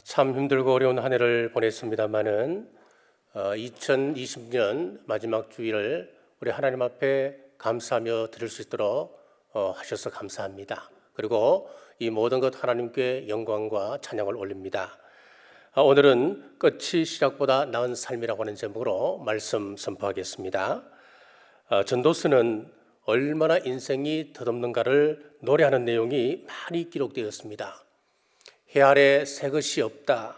참 힘들고 어려운 한 해를 보냈습니다마는 2020년 마지막 주일을 우리 하나님 앞에 감사하며 드릴 수 있도록 하셔서 감사합니다. 그리고 이 모든 것 하나님께 영광과 찬양을 올립니다. 오늘은 끝이 시작보다 나은 삶이라고 하는 제목으로 말씀 선포하겠습니다. 전도서는 얼마나 인생이 덧없는가를 노래하는 내용이 많이 기록되었습니다. 해 아래 새 것이 없다,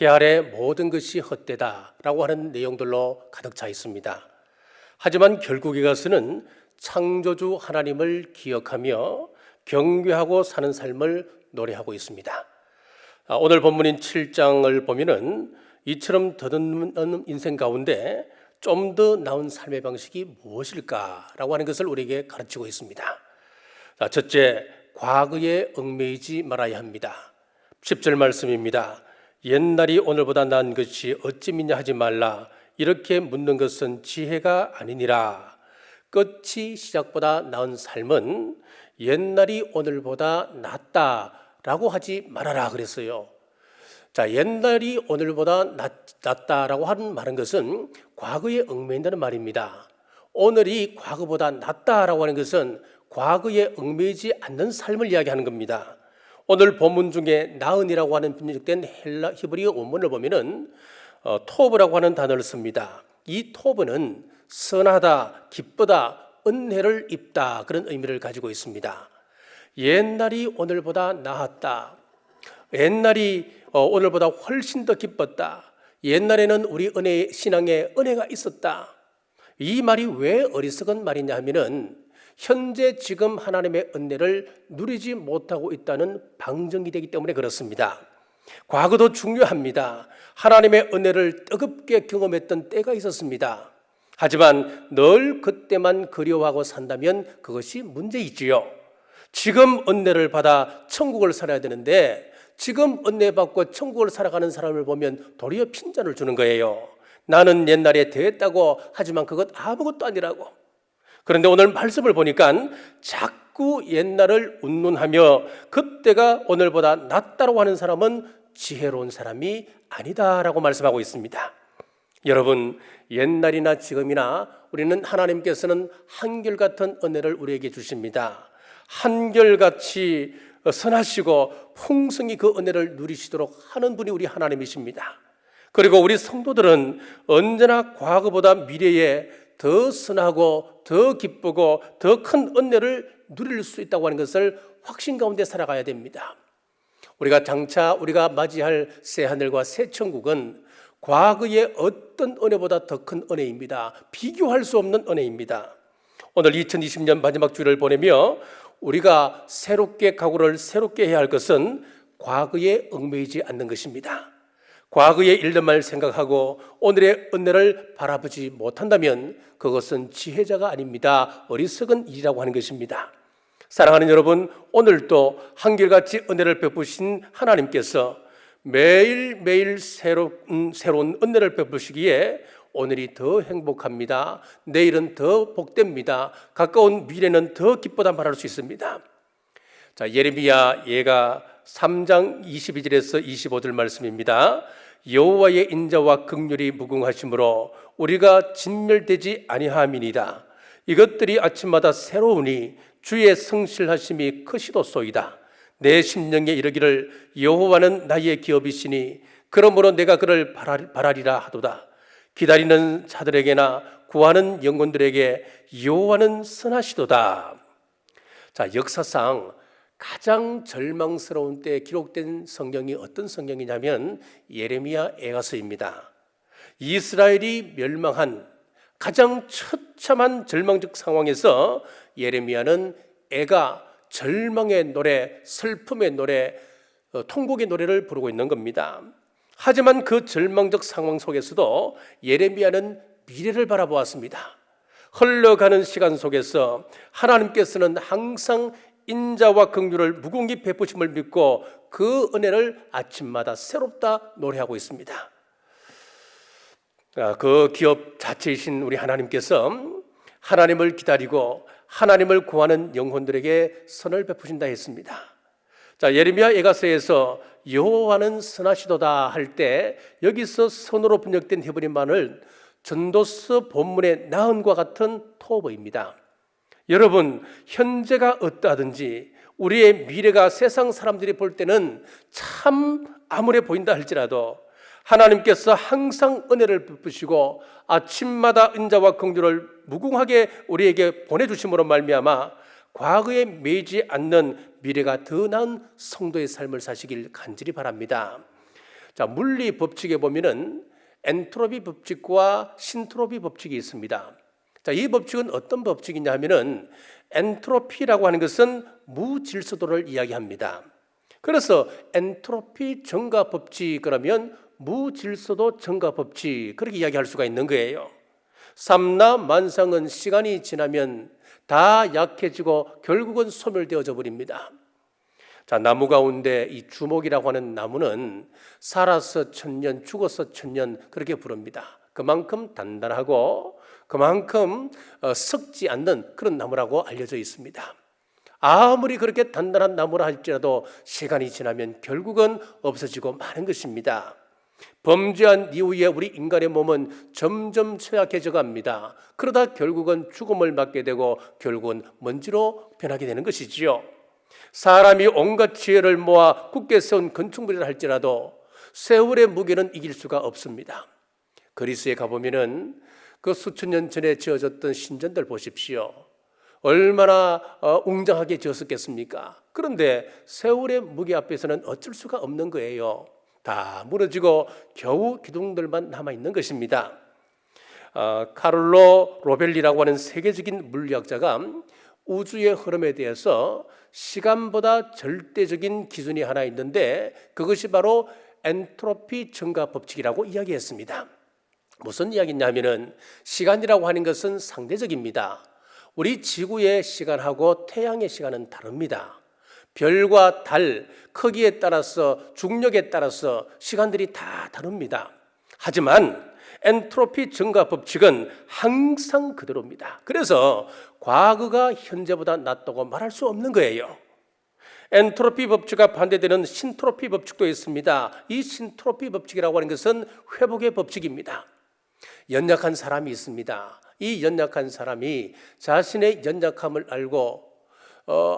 해 아래 모든 것이 헛되다 라고 하는 내용들로 가득 차 있습니다. 하지만 결국에 가서는 창조주 하나님을 기억하며 경배하고 사는 삶을 노래하고 있습니다. 오늘 본문인 7장을 보면은 이처럼 덧없는 인생 가운데 좀 더 나은 삶의 방식이 무엇일까라고 하는 것을 우리에게 가르치고 있습니다. 첫째, 과거에 얽매이지 말아야 합니다. 10절 말씀입니다. 옛날이 오늘보다 나은 것이 어찌 믿냐 하지 말라. 이렇게 묻는 것은 지혜가 아니니라. 끝이 시작보다 나은 삶은 옛날이 오늘보다 낫다라고 하지 말아라 그랬어요. 자, 옛날이 오늘보다 낫다라고 하는 말은 것은 과거에 얽매인다는 말입니다. 오늘이 과거보다 낫다라고 하는 것은 과거에 얽매이지 않는 삶을 이야기하는 겁니다. 오늘 본문 중에 나은이라고 하는 번역된 히브리어 원문을 보면은 토브라고 하는 단어를 씁니다. 이 토브는 선하다, 기쁘다, 은혜를 입다 그런 의미를 가지고 있습니다. 옛날이 오늘보다 나았다. 옛날이 오늘보다 훨씬 더 기뻤다. 옛날에는 우리 신앙에 은혜가 있었다. 이 말이 왜 어리석은 말이냐 하면은 현재 지금 하나님의 은혜를 누리지 못하고 있다는 방증이 되기 때문에 그렇습니다. 과거도 중요합니다. 하나님의 은혜를 뜨겁게 경험했던 때가 있었습니다. 하지만 늘 그때만 그리워하고 산다면 그것이 문제이지요. 지금 은혜를 받아 천국을 살아야 되는데 지금 은혜 받고 천국을 살아가는 사람을 보면 도리어 핀잔을 주는 거예요. 나는 옛날에 됐다고 하지만 그것 아무것도 아니라고. 그런데 오늘 말씀을 보니까 자꾸 옛날을 운운하며 그때가 오늘보다 낫다고 하는 사람은 지혜로운 사람이 아니다라고 말씀하고 있습니다. 여러분, 옛날이나 지금이나 우리는 하나님께서는 한결같은 은혜를 우리에게 주십니다. 한결같이 선하시고 풍성히 그 은혜를 누리시도록 하는 분이 우리 하나님이십니다. 그리고 우리 성도들은 언제나 과거보다 미래에 더 선하고 더 기쁘고 더 큰 은혜를 누릴 수 있다고 하는 것을 확신 가운데 살아가야 됩니다. 우리가 맞이할 새 하늘과 새 천국은 과거의 어떤 은혜보다 더 큰 은혜입니다. 비교할 수 없는 은혜입니다. 오늘 2020년 마지막 주일을 보내며 우리가 각오를 새롭게 해야 할 것은 과거에 얽매이지 않는 것입니다. 과거의 일들만 생각하고 오늘의 은혜를 바라보지 못한다면 그것은 지혜자가 아닙니다. 어리석은 일이라고 하는 것입니다. 사랑하는 여러분, 오늘도 한결같이 은혜를 베푸신 하나님께서 매일매일 새로운 은혜를 베푸시기에 오늘이 더 행복합니다. 내일은 더 복됩니다. 가까운 미래는 더 기쁘다 말할 수 있습니다. 자, 예레미야 예가 3장 22절에서 25절 말씀입니다. 여호와의 인자와 긍휼이 무궁하심으로 우리가 진멸되지 아니함이니이다. 이것들이 아침마다 새로우니 주의 성실하심이 크시도소이다. 내 심령에 이르기를 여호와는 나의 기업이시니 그러므로 내가 그를 바라리라 하도다. 기다리는 자들에게나 구하는 영혼들에게 여호와는 선하시도다. 자, 역사상 가장 절망스러운 때에 기록된 성경이 어떤 성경이냐면 예레미야 애가서입니다. 이스라엘이 멸망한 가장 처참한 절망적 상황에서 예레미야는 애가 절망의 노래, 슬픔의 노래, 통곡의 노래를 부르고 있는 겁니다. 하지만 그 절망적 상황 속에서도 예레미야는 미래를 바라보았습니다. 흘러가는 시간 속에서 하나님께서는 항상 인자와 긍휼을 무궁히 베푸심을 믿고 그 은혜를 아침마다 새롭다 노래하고 있습니다. 그 기업 자체이신 우리 하나님께서 하나님을 기다리고 하나님을 구하는 영혼들에게 선을 베푸신다 했습니다. 자, 예레미야 예가서에서 여호와는 선하시도다 할 때 여기서 선으로 번역된 히브리말은 전도서 본문의 나은과 같은 토어입니다. 여러분, 현재가 어떠하든지 우리의 미래가 세상 사람들이 볼 때는 참 암울해 보인다 할지라도 하나님께서 항상 은혜를 베푸시고 아침마다 은자와 긍휼을 무궁하게 우리에게 보내주심으로 말미암아 과거에 매이지 않는 미래가 더 나은 성도의 삶을 사시길 간절히 바랍니다. 자, 물리 법칙에 보면은 엔트로피 법칙과 신트로피 법칙이 있습니다. 자, 이 법칙은 어떤 법칙이냐 하면은 엔트로피라고 하는 것은 무질서도를 이야기합니다. 그래서 엔트로피 증가 법칙 그러면 무질서도 증가 법칙 그렇게 이야기할 수가 있는 거예요. 삼라만상은 시간이 지나면 다 약해지고 결국은 소멸되어져 버립니다. 자, 나무 가운데 이 주목이라고 하는 나무는 살아서 1000년, 죽어서 1000년 그렇게 부릅니다. 그만큼 단단하고 그만큼 썩지 않는 그런 나무라고 알려져 있습니다. 아무리 그렇게 단단한 나무라 할지라도 시간이 지나면 결국은 없어지고 마는 것입니다. 범죄한 이후에 우리 인간의 몸은 점점 쇠약해져 갑니다. 그러다 결국은 죽음을 맞게 되고 결국은 먼지로 변하게 되는 것이지요. 사람이 온갖 지혜를 모아 굳게 세운 건축물이라 할지라도 세월의 무게는 이길 수가 없습니다. 그리스에 가보면은 그 수천 년 전에 지어졌던 신전들 보십시오. 얼마나 웅장하게 지었었겠습니까? 그런데 세월의 무게 앞에서는 어쩔 수가 없는 거예요. 다 무너지고 겨우 기둥들만 남아있는 것입니다. 카를로 로벨리라고 하는 세계적인 물리학자가 우주의 흐름에 대해서 시간보다 절대적인 기준이 하나 있는데 그것이 바로 엔트로피 증가 법칙이라고 이야기했습니다. 무슨 이야기냐면은 시간이라고 하는 것은 상대적입니다. 우리 지구의 시간하고 태양의 시간은 다릅니다. 별과 달 크기에 따라서 중력에 따라서 시간들이 다 다릅니다. 하지만 엔트로피 증가 법칙은 항상 그대로입니다. 그래서 과거가 현재보다 낫다고 말할 수 없는 거예요. 엔트로피 법칙과 반대되는 신트로피 법칙도 있습니다. 이 신트로피 법칙이라고 하는 것은 회복의 법칙입니다. 연약한 사람이 있습니다. 이 연약한 사람이 자신의 연약함을 알고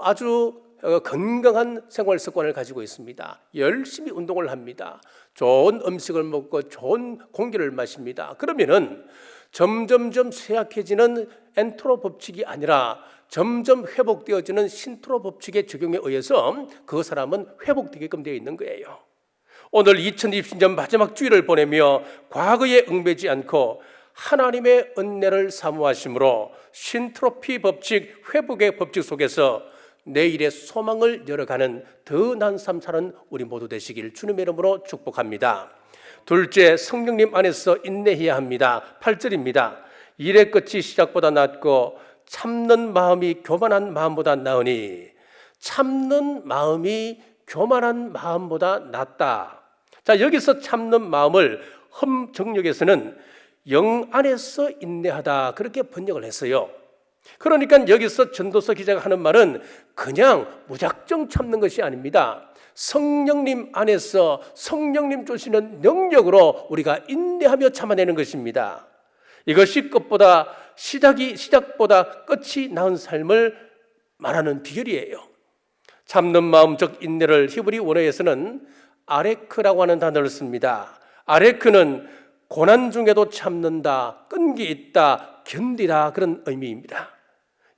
아주 건강한 생활 습관을 가지고 있습니다. 열심히 운동을 합니다. 좋은 음식을 먹고 좋은 공기를 마십니다. 그러면은 점점점 쇠약해지는 엔트로 법칙이 아니라 점점 회복되어지는 신트로 법칙의 적용에 의해서 그 사람은 회복되게끔 되어 있는 거예요. 오늘 2020년 마지막 주일을 보내며 과거에 얽매지 않고 하나님의 은혜를 사모하심으로 신트로피 법칙, 회복의 법칙 속에서 내일의 소망을 열어가는 더 나은 삶 사는 우리 모두 되시길 주님의 이름으로 축복합니다. 둘째, 성령님 안에서 인내해야 합니다. 8절입니다. 일의 끝이 시작보다 낫고 참는 마음이 교만한 마음보다 나으니 참는 마음이 교만한 마음보다 낫다. 자, 여기서 참는 마음을 험정역에서는 영 안에서 인내하다 그렇게 번역을 했어요. 그러니까 여기서 전도서 기자가 하는 말은 그냥 무작정 참는 것이 아닙니다. 성령님 안에서 성령님 주시는 능력으로 우리가 인내하며 참아내는 것입니다. 이것이 시작보다 끝이 나은 삶을 말하는 비결이에요. 참는 마음 즉 인내를 히브리 원어에서는 아레크라고 하는 단어를 씁니다. 아레크는 고난 중에도 참는다, 끈기 있다, 견디다 그런 의미입니다.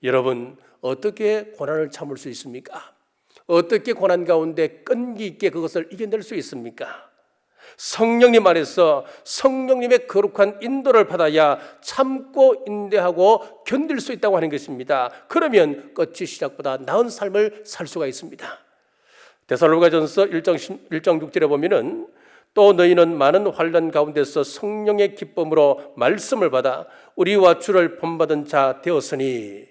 여러분, 어떻게 고난을 참을 수 있습니까? 어떻게 고난 가운데 끈기 있게 그것을 이겨낼 수 있습니까? 성령님 안에서 성령님의 거룩한 인도를 받아야 참고 인내하고 견딜 수 있다고 하는 것입니다. 그러면 끝이 시작보다 나은 삶을 살 수가 있습니다. 데살로니가전서 1장 6절에 보면은 또 너희는 많은 환난 가운데서 성령의 기쁨으로 말씀을 받아 우리와 주를 본받은 자 되었으니,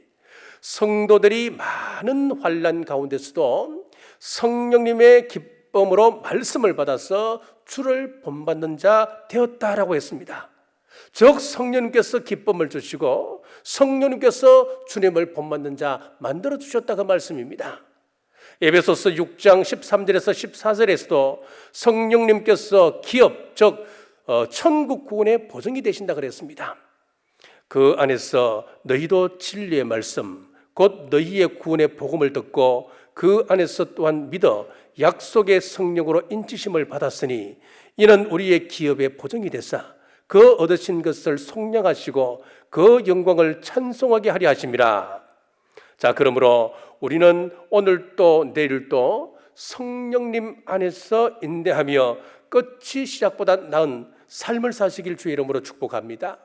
성도들이 많은 환난 가운데서도 성령님의 기쁨으로 말씀을 받아서 주를 본받는 자 되었다라고 했습니다. 즉 성령님께서 기쁨을 주시고 성령님께서 주님을 본받는 자 만들어 주셨다 그 말씀입니다. 에베소서 6장 13절에서 14절에서도 성령님께서 기업, 즉 천국 구원의 보증이 되신다 그랬습니다. 그 안에서 너희도 진리의 말씀, 곧 너희의 구원의 복음을 듣고 그 안에서 또한 믿어 약속의 성령으로 인치심을 받았으니 이는 우리의 기업의 보증이 되사 그 얻으신 것을 속량하시고 그 영광을 찬송하게 하려 하심이라. 자, 그러므로 우리는 오늘도 내일도 성령님 안에서 인내하며 끝이 시작보다 나은 삶을 사시길 주의 이름으로 축복합니다.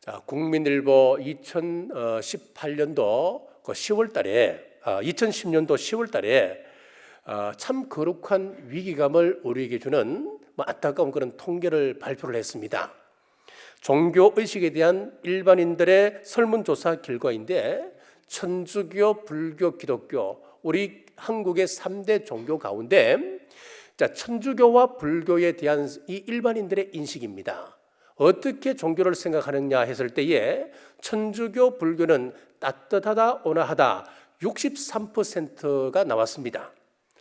자, 국민일보 2018년도 10월 달에 2010년도 10월 달에 참 거룩한 위기감을 우리에게 주는 안타까운 그런 통계를 발표를 했습니다. 종교의식에 대한 일반인들의 설문조사 결과인데 천주교, 불교, 기독교 우리 한국의 3대 종교 가운데 천주교와 불교에 대한 이 일반인들의 인식입니다. 어떻게 종교를 생각하느냐 했을 때에 천주교, 불교는 따뜻하다, 온화하다 63%가 나왔습니다.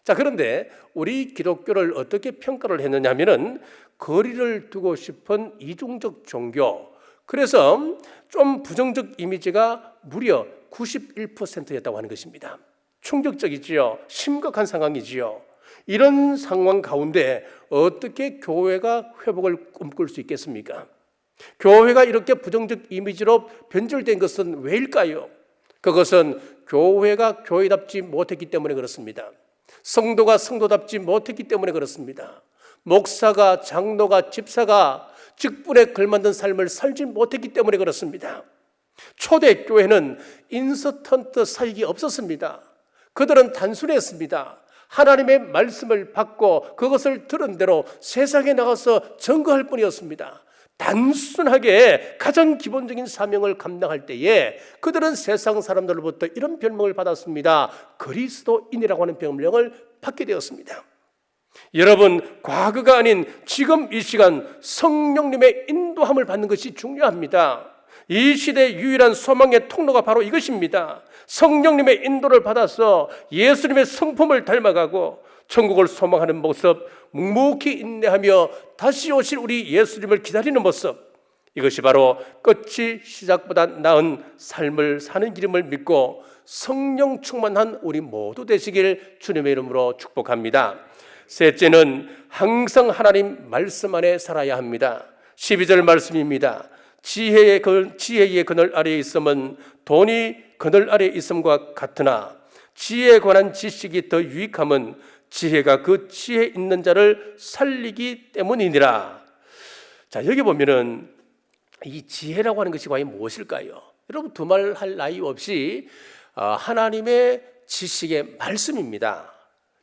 자, 그런데 우리 기독교를 어떻게 평가를 했느냐 하면은 거리를 두고 싶은 이중적 종교, 그래서 좀 부정적 이미지가 무려 91%였다고 하는 것입니다. 충격적이지요. 심각한 상황이지요. 이런 상황 가운데 어떻게 교회가 회복을 꿈꿀 수 있겠습니까? 교회가 이렇게 부정적 이미지로 변질된 것은 왜일까요? 그것은 교회가 교회답지 못했기 때문에 그렇습니다. 성도가 성도답지 못했기 때문에 그렇습니다. 목사가, 장로가, 집사가 직분에 걸맞는 삶을 살지 못했기 때문에 그렇습니다. 초대교회는 인스턴트 사역이 없었습니다. 그들은 단순했습니다. 하나님의 말씀을 받고 그것을 들은 대로 세상에 나가서 증거할 뿐이었습니다. 단순하게 가장 기본적인 사명을 감당할 때에 그들은 세상 사람들로부터 이런 별명을 받았습니다. 그리스도인이라고 하는 별명을 받게 되었습니다. 여러분, 과거가 아닌 지금 이 시간 성령님의 인도함을 받는 것이 중요합니다. 이 시대의 유일한 소망의 통로가 바로 이것입니다. 성령님의 인도를 받아서 예수님의 성품을 닮아가고 천국을 소망하는 모습, 묵묵히 인내하며 다시 오실 우리 예수님을 기다리는 모습, 이것이 바로 끝이 시작보다 나은 삶을 사는 길임을 믿고 성령 충만한 우리 모두 되시길 주님의 이름으로 축복합니다. 셋째는 항상 하나님 말씀 안에 살아야 합니다. 12절 말씀입니다. 지혜의 그늘 아래에 있음은 돈이 그늘 아래에 있음과 같으나 지혜에 관한 지식이 더 유익함은 지혜가 그 지혜 있는 자를 살리기 때문이니라. 자, 여기 보면은 이 지혜라고 하는 것이 과연 무엇일까요? 여러분, 두말할 나위 없이 하나님의 지식의 말씀입니다.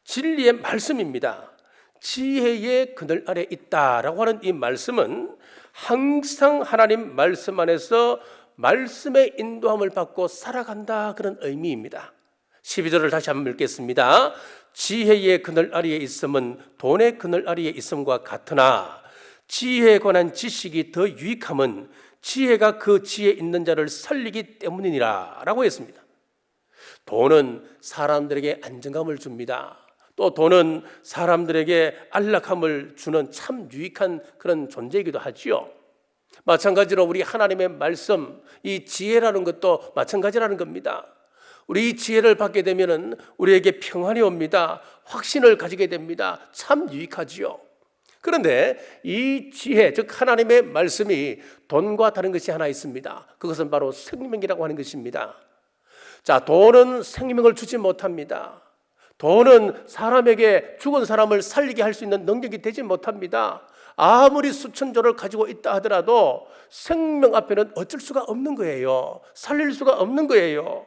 진리의 말씀입니다. 지혜의 그늘 아래 있다라고 하는 이 말씀은 항상 하나님 말씀 안에서 말씀의 인도함을 받고 살아간다, 그런 의미입니다. 12절을 다시 한번 읽겠습니다. 지혜의 그늘 아래에 있음은 돈의 그늘 아래에 있음과 같으나 지혜에 관한 지식이 더 유익함은 지혜가 그 지혜 있는 자를 살리기 때문이니라 라고 했습니다. 돈은 사람들에게 안정감을 줍니다. 또 돈은 사람들에게 안락함을 주는 참 유익한 그런 존재이기도 하지요. 마찬가지로 우리 하나님의 말씀, 이 지혜라는 것도 마찬가지라는 겁니다. 우리 이 지혜를 받게 되면 우리에게 평안이 옵니다. 확신을 가지게 됩니다. 참 유익하지요. 그런데 이 지혜, 즉 하나님의 말씀이 돈과 다른 것이 하나 있습니다. 그것은 바로 생명이라고 하는 것입니다. 자, 돈은 생명을 주지 못합니다. 돈은 사람에게, 죽은 사람을 살리게 할 수 있는 능력이 되지 못합니다. 아무리 수천조를 가지고 있다 하더라도 생명 앞에는 어쩔 수가 없는 거예요. 살릴 수가 없는 거예요.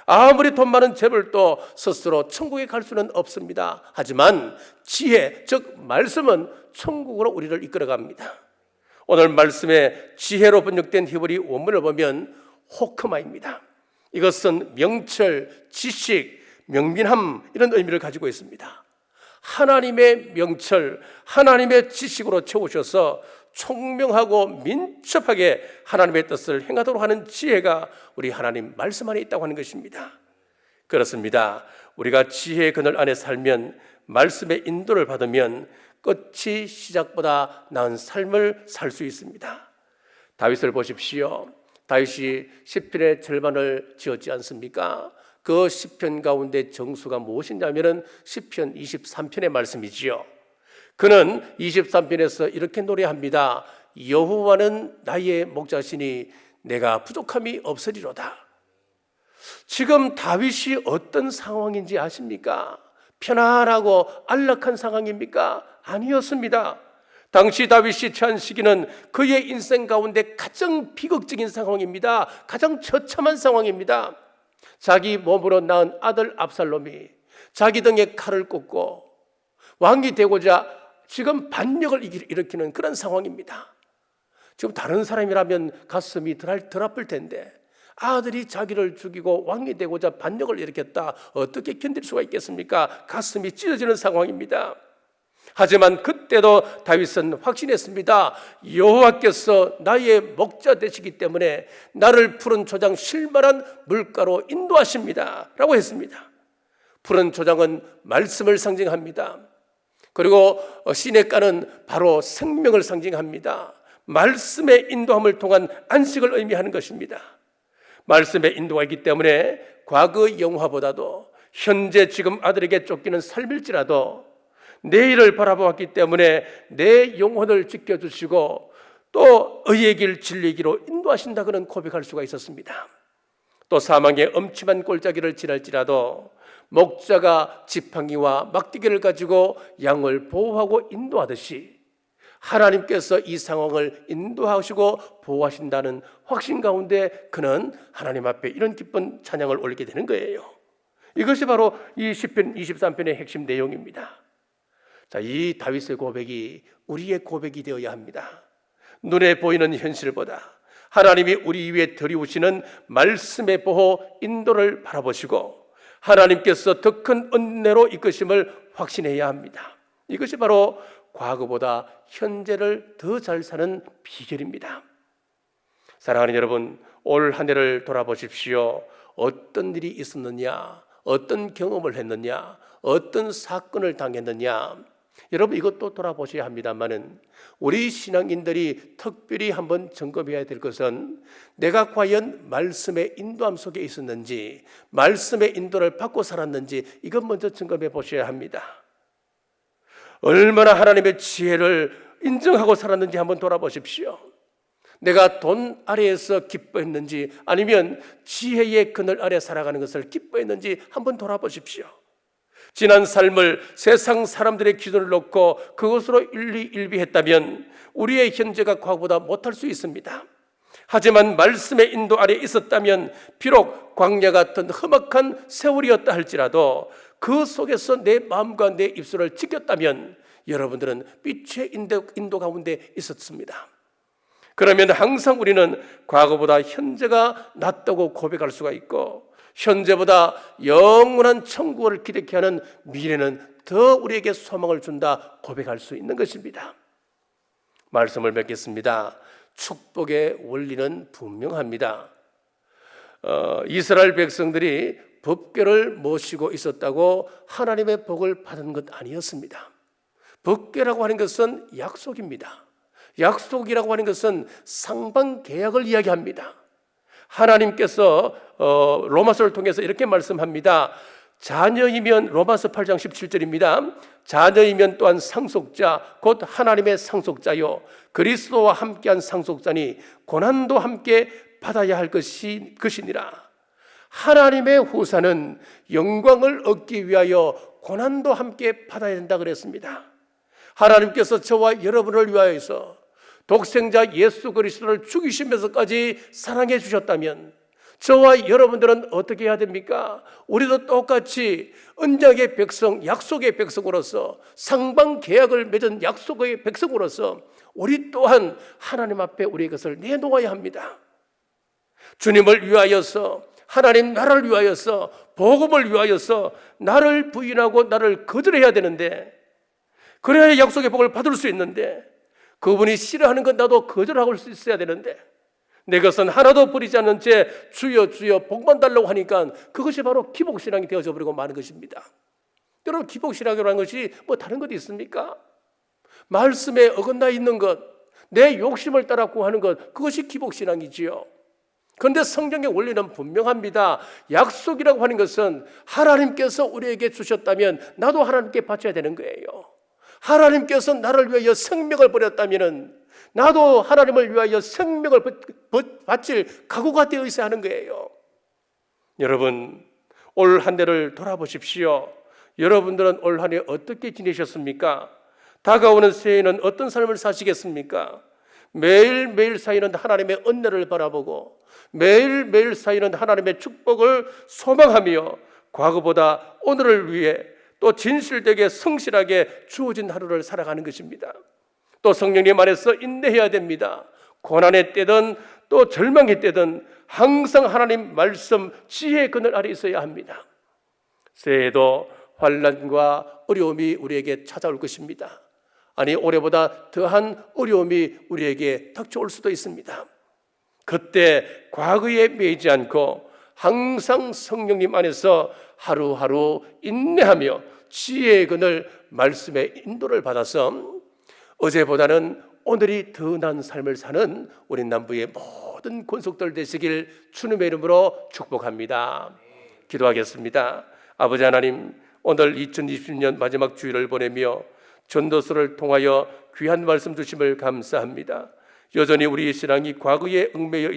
아무리 돈 많은 재벌도 스스로 천국에 갈 수는 없습니다. 하지만 지혜, 즉 말씀은 천국으로 우리를 이끌어갑니다. 오늘 말씀에 지혜로 번역된 히브리 원문을 보면 호크마입니다. 이것은 명철, 지식, 명민함, 이런 의미를 가지고 있습니다. 하나님의 명철, 하나님의 지식으로 채우셔서 총명하고 민첩하게 하나님의 뜻을 행하도록 하는 지혜가 우리 하나님 말씀 안에 있다고 하는 것입니다. 그렇습니다. 우리가 지혜의 그늘 안에 살면, 말씀의 인도를 받으면 끝이 시작보다 나은 삶을 살 수 있습니다. 다윗을 보십시오. 다윗이 시편의 절반을 지었지 않습니까? 그 시편 가운데 정수가 무엇이냐면 시편 23편의 말씀이지요. 그는 23편에서 이렇게 노래합니다. 여호와는 나의 목자시니 내가 부족함이 없으리로다. 지금 다윗이 어떤 상황인지 아십니까? 편안하고 안락한 상황입니까? 아니었습니다. 당시 다윗이 처한 시기는 그의 인생 가운데 가장 비극적인 상황입니다. 가장 처참한 상황입니다. 자기 몸으로 낳은 아들 압살롬이 자기 등에 칼을 꽂고 왕이 되고자 지금 반역을 일으키는 그런 상황입니다. 지금 다른 사람이라면 가슴이 덜 아플 텐데 아들이 자기를 죽이고 왕이 되고자 반역을 일으켰다. 어떻게 견딜 수가 있겠습니까? 가슴이 찢어지는 상황입니다. 하지만 그때도 다윗은 확신했습니다. 여호와께서 나의 목자 되시기 때문에 나를 푸른 초장 쉴만한 물가로 인도하십니다 라고 했습니다. 푸른 초장은 말씀을 상징합니다. 그리고 시냇가는 바로 생명을 상징합니다. 말씀의 인도함을 통한 안식을 의미하는 것입니다. 말씀의 인도가 있기 때문에 과거 영화보다도 현재 지금 아들에게 쫓기는 삶일지라도 내일을 바라보았기 때문에 내 영혼을 지켜주시고 또 의의 길 진리의 길로 인도하신다, 그런 고백할 수가 있었습니다. 또 사망의 엄침한 골짜기를 지날지라도 목자가 지팡이와 막대기를 가지고 양을 보호하고 인도하듯이 하나님께서 이 상황을 인도하시고 보호하신다는 확신 가운데 그는 하나님 앞에 이런 기쁜 찬양을 올리게 되는 거예요. 이것이 바로 이 시편 23편의 핵심 내용입니다. 자, 이 다윗의 고백이 우리의 고백이 되어야 합니다. 눈에 보이는 현실보다 하나님이 우리 위에 들이우시는 말씀의 보호, 인도를 바라보시고 하나님께서 더 큰 은혜로 이끄심을 확신해야 합니다. 이것이 바로 과거보다 현재를 더 잘 사는 비결입니다. 사랑하는 여러분, 올 한 해를 돌아보십시오. 어떤 일이 있었느냐, 어떤 경험을 했느냐, 어떤 사건을 당했느냐, 여러분 이것도 돌아보셔야 합니다만은 우리 신앙인들이 특별히 한번 점검해야 될 것은 내가 과연 말씀의 인도함 속에 있었는지, 말씀의 인도를 받고 살았는지, 이것 먼저 점검해 보셔야 합니다. 얼마나 하나님의 지혜를 인정하고 살았는지 한번 돌아보십시오. 내가 돈 아래에서 기뻐했는지 아니면 지혜의 그늘 아래 살아가는 것을 기뻐했는지 한번 돌아보십시오. 지난 삶을 세상 사람들의 기준을 놓고 그것으로 일비했다면 우리의 현재가 과거보다 못할 수 있습니다. 하지만 말씀의 인도 아래 있었다면 비록 광야 같은 험악한 세월이었다 할지라도 그 속에서 내 마음과 내 입술을 지켰다면 여러분들은 빛의 인도 가운데 있었습니다. 그러면 항상 우리는 과거보다 현재가 낫다고 고백할 수가 있고 현재보다 영원한 천국을 기대케 하는 미래는 더 우리에게 소망을 준다 고백할 수 있는 것입니다. 말씀을 맺겠습니다. 축복의 원리는 분명합니다. 이스라엘 백성들이 법궤를 모시고 있었다고 하나님의 복을 받은 것 아니었습니다. 법궤라고 하는 것은 약속입니다. 약속이라고 하는 것은 상방계약을 이야기합니다. 하나님께서 로마서를 통해서 이렇게 말씀합니다. 자녀이면, 로마서 8장 17절입니다. 자녀이면 또한 상속자 곧 하나님의 상속자요 그리스도와 함께한 상속자니 고난도 함께 받아야 할 것이니라. 하나님의 후사는 영광을 얻기 위하여 고난도 함께 받아야 된다 그랬습니다. 하나님께서 저와 여러분을 위하여서 독생자 예수 그리스도를 죽이시면서까지 사랑해 주셨다면 저와 여러분들은 어떻게 해야 됩니까? 우리도 똑같이 언약의 백성, 약속의 백성으로서, 상방 계약을 맺은 약속의 백성으로서 우리 또한 하나님 앞에 우리의 것을 내놓아야 합니다. 주님을 위하여서, 하나님 나라를 위하여서, 복음을 위하여서 나를 부인하고 나를 거절해야 되는데, 그래야 약속의 복을 받을 수 있는데, 그분이 싫어하는 건 나도 거절하고 수 있어야 되는데, 내 것은 하나도 버리지 않는 채 주여 주여 복만 달라고 하니까 그것이 바로 기복신앙이 되어져 버리고 마는 것입니다. 여러분, 기복신앙이라는 것이 뭐 다른 것이 있습니까? 말씀에 어긋나 있는 것, 내 욕심을 따라 구하는 것, 그것이 기복신앙이지요. 그런데 성경의 원리는 분명합니다. 약속이라고 하는 것은 하나님께서 우리에게 주셨다면 나도 하나님께 바쳐야 되는 거예요. 하나님께서 나를 위하여 생명을 버렸다면 나도 하나님을 위하여 생명을 바칠 각오가 되어 있어야 하는 거예요. 여러분, 올 한 해를 돌아보십시오. 여러분들은 올 한 해 어떻게 지내셨습니까? 다가오는 새해에는 어떤 삶을 사시겠습니까? 매일매일 사이는 하나님의 은혜를 바라보고 매일매일 사이는 하나님의 축복을 소망하며 과거보다 오늘을 위해 또 진실되게 성실하게 주어진 하루를 살아가는 것입니다. 또 성령님 안에서 인내해야 됩니다. 고난의 때든 또 절망의 때든 항상 하나님 말씀 지혜의 그늘 아래 있어야 합니다. 새해에도 환난과 어려움이 우리에게 찾아올 것입니다. 아니, 올해보다 더한 어려움이 우리에게 닥쳐올 수도 있습니다. 그때 과거에 매이지 않고 항상 성령님 안에서 하루하루 인내하며 지혜의 그늘 말씀의 인도를 받아서 어제보다는 오늘이 더 나은 삶을 사는 우리 남부의 모든 권속들 되시길 주님의 이름으로 축복합니다. 기도하겠습니다. 아버지 하나님, 오늘 2020년 마지막 주일을 보내며 전도서를 통하여 귀한 말씀 주심을 감사합니다. 여전히 우리의 신앙이 과거에 얽매여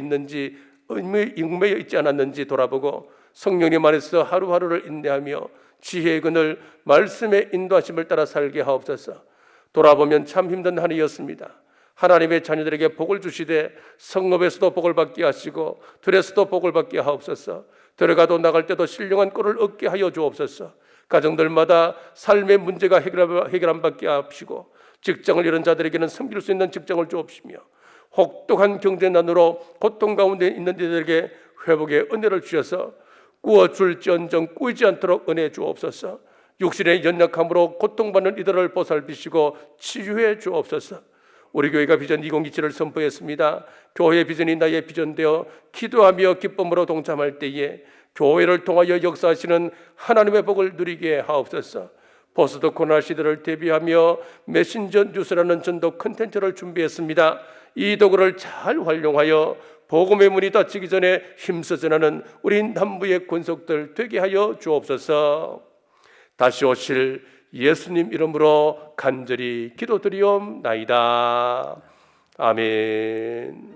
있지 않았는지 돌아보고 성령님 안에서 하루하루를 인내하며 지혜의 그늘 말씀의 인도하심을 따라 살게 하옵소서. 돌아보면 참 힘든 한 해였습니다. 하나님의 자녀들에게 복을 주시되 성읍에서도 복을 받게 하시고 들에서도 복을 받게 하옵소서. 들어가도 나갈 때도 신령한 꼴을 얻게 하여 주옵소서. 가정들마다 삶의 문제가 해결 안 받게 하시고 직장을 잃은 자들에게는 섬길 수 있는 직장을 주옵시며 혹독한 경제난으로 고통 가운데 있는 이들에게 회복의 은혜를 주셔서 꾸어줄지언정 꾸이지 않도록 은혜 주옵소서. 육신의 연약함으로 고통받는 이들을 보살피시고 치유해 주옵소서. 우리 교회가 비전 2027을 선포했습니다. 교회의 비전이 나의 비전되어 기도하며 기쁨으로 동참할 때에 교회를 통하여 역사하시는 하나님의 복을 누리게 하옵소서. 포스트 코로나 시대를 대비하며 메신저 뉴스라는 전도 콘텐츠를 준비했습니다. 이 도구를 잘 활용하여 복음의 문이 닫히기 전에 힘써 전하는 우리 남부의 권속들 되게 하여 주옵소서. 다시 오실 예수님 이름으로 간절히 기도드리옵나이다. 아멘.